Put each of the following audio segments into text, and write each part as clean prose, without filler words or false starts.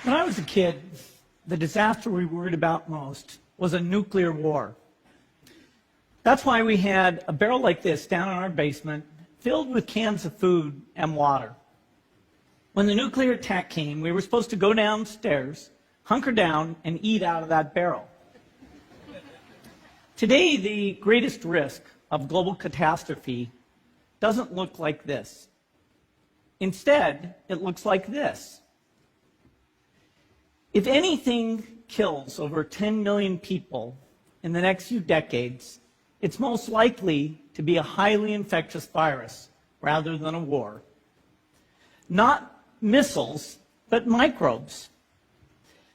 When I was a kid, the disaster we worried about most was a nuclear war. That's why we had a barrel like this down in our basement filled with cans of food and water. When the nuclear attack came, we were supposed to go downstairs, hunker down, and eat out of that barrel. Today, the greatest risk of global catastrophe doesn't look like this. Instead, it looks like this. If anything kills over 10 million people in the next few decades, it's most likely to be a highly infectious virus rather than a war. Not missiles, but microbes.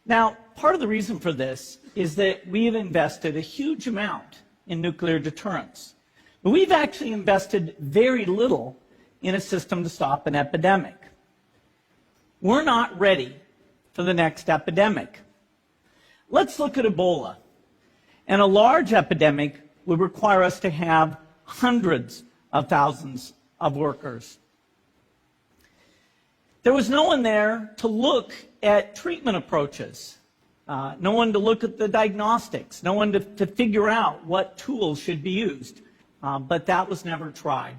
Now, part of the reason for this is that we have invested a huge amount in nuclear deterrence. But we've actually invested very little in a system to stop an epidemic. We're not ready for the next epidemic. Let's look at Ebola. And a large epidemic would require us to have hundreds of thousands of workers. There was no one there to look at treatment approaches, no one to look at the diagnostics, no one to figure out what tools should be used, but that was never tried.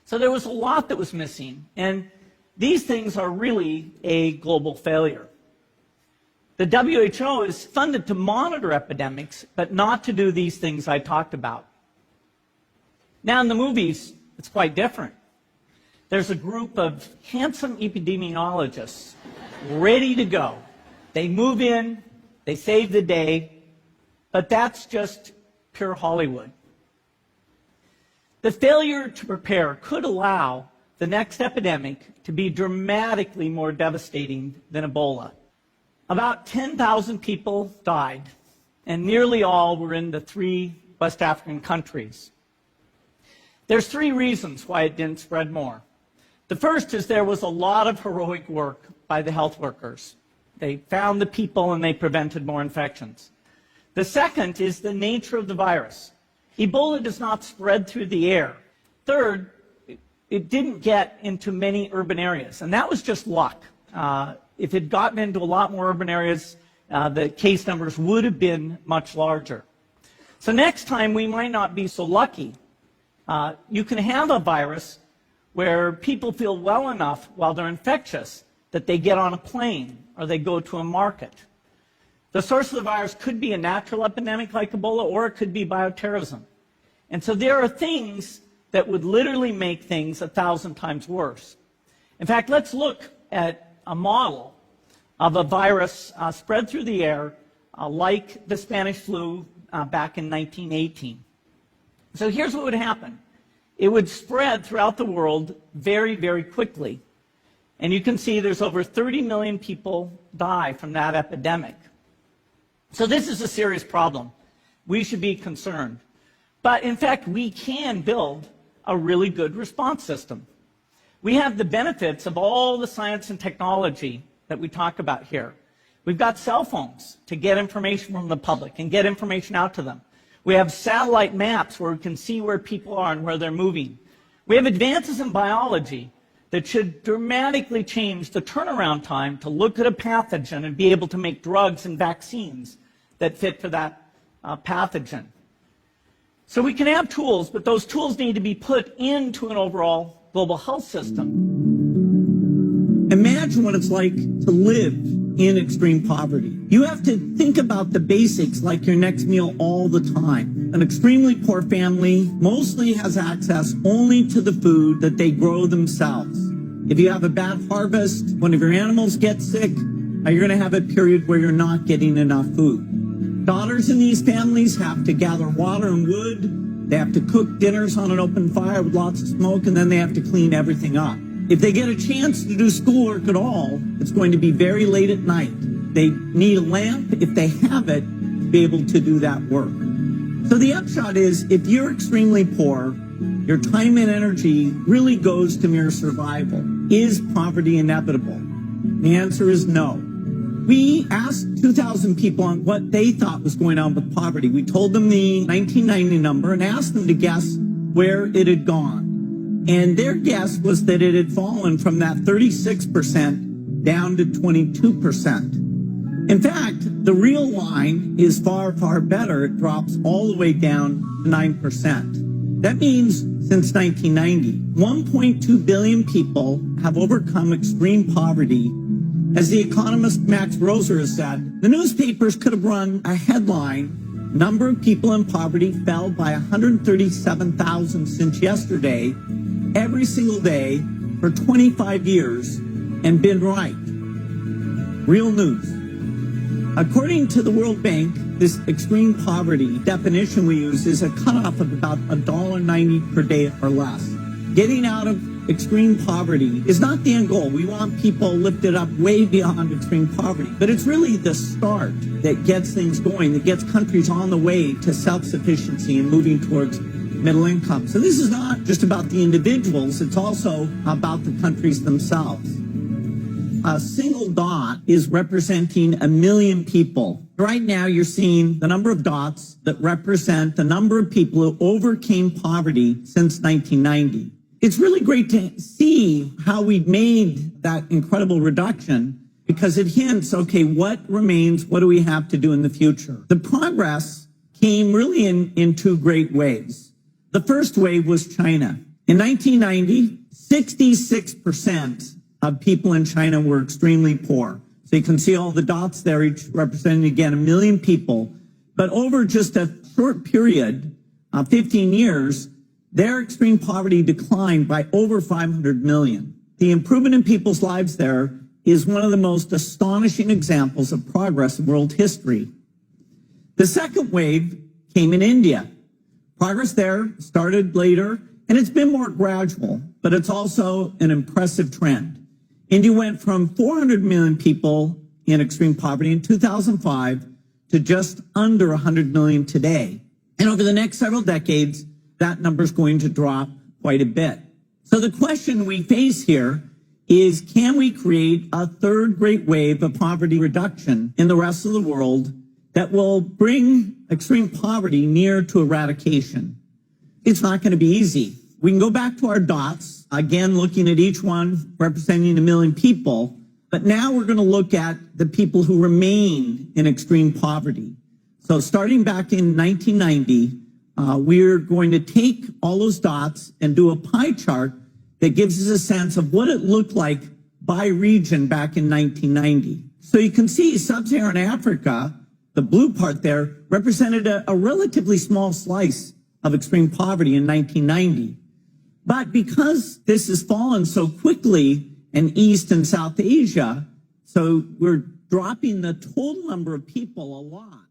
So there was a lot that was missing, and these things are really a global failure. The WHO is funded to monitor epidemics, but not to do these things I talked about. Now in the movies, it's quite different. There's a group of handsome epidemiologists ready to go. They move in, they save the day, but that's just pure Hollywood. The failure to prepare could allow the next epidemic to be dramatically more devastating than Ebola. About 10,000 people died, and nearly all were in the 3 West African countries. There's 3 reasons why it didn't spread more. The first is there was a lot of heroic work by the health workers. They found the people and they prevented more infections. The second is the nature of the virus. Ebola does not spread through the air. Third, it didn't get into many urban areas, and that was just luck. If it had gotten into a lot more urban areas, the case numbers would have been much larger. So next time we might not be so lucky. You can have a virus where people feel well enough while they're infectious that they get on a plane or they go to a market. The source of the virus could be a natural epidemic like Ebola, or it could be bioterrorism. And so there are things that would literally make things 1,000 times worse. In fact, let's look at a model of a virus spread through the air like the Spanish flu back in 1918. So here's what would happen. It would spread throughout the world very, very quickly. And you can see there's over 30 million people die from that epidemic. So this is a serious problem. We should be concerned. But in fact, we can build a really good response system. We have the benefits of all the science and technology that we talk about here. We've got cell phones to get information from the public and get information out to them. We have satellite maps where we can see where people are and where they're moving. We have advances in biology that should dramatically change the turnaround time to look at a pathogen and be able to make drugs and vaccines that fit for that pathogen. So we can have tools, but those tools need to be put into an overall global health system. Imagine what it's like to live in extreme poverty. You have to think about the basics like your next meal all the time. An extremely poor family mostly has access only to the food that they grow themselves. If you have a bad harvest, one of your animals gets sick, you're going to have a period where you're not getting enough food. Daughters in these families have to gather water and wood. They have to cook dinners on an open fire with lots of smoke, and then they have to clean everything up. If they get a chance to do schoolwork at all, it's going to be very late at night. They need a lamp, if they have it, to be able to do that work. So the upshot is, if you're extremely poor, your time and energy really goes to mere survival. Is poverty inevitable? The answer is no. We asked 2,000 people on what they thought was going on with poverty. We told them the 1990 number and asked them to guess where it had gone. And their guess was that it had fallen from that 36% down to 22%. In fact, the real line is far, far better. It drops all the way down to 9%. That means since 1990, 1.2 billion people have overcome extreme poverty. As the economist Max Roser has said, the newspapers could have run a headline, number of people in poverty fell by 137,000 since yesterday, every single day for 25 years, and been right. Real news. According to the World Bank, this extreme poverty definition we use is a cutoff of about $1.90 per day or less. Getting out of extreme poverty is not the end goal. We want people lifted up way beyond extreme poverty. But it's really the start that gets things going, that gets countries on the way to self-sufficiency and moving towards middle income. So this is not just about the individuals, it's also about the countries themselves. A single dot is representing 1 million people. Right now, you're seeing the number of dots that represent the number of people who overcame poverty since 1990. It's really great to see how we've made that incredible reduction because it hints, okay, what remains? What do we have to do in the future? The progress came really in two great waves. The first wave was China. In 1990, 66% of people in China were extremely poor. So you can see all the dots there, each representing, again, 1 million people. But over just a short period, 15 years, their extreme poverty declined by over 500 million. The improvement in people's lives there is one of the most astonishing examples of progress in world history. The second wave came in India. Progress there started later, and it's been more gradual, but it's also an impressive trend. India went from 400 million people in extreme poverty in 2005 to just under 100 million today. And over the next several decades, that number is going to drop quite a bit. So the question we face here is, can we create a third great wave of poverty reduction in the rest of the world that will bring extreme poverty near to eradication? It's not going to be easy. We can go back to our dots, again, looking at each one representing 1 million people. But now we're going to look at the people who remain in extreme poverty. So starting back in 1990, we're going to take all those dots and do a pie chart that gives us a sense of what it looked like by region back in 1990. So you can see sub-Saharan Africa, the blue part there, represented a relatively small slice of extreme poverty in 1990. But because this has fallen so quickly in East and South Asia, so we're dropping the total number of people a lot.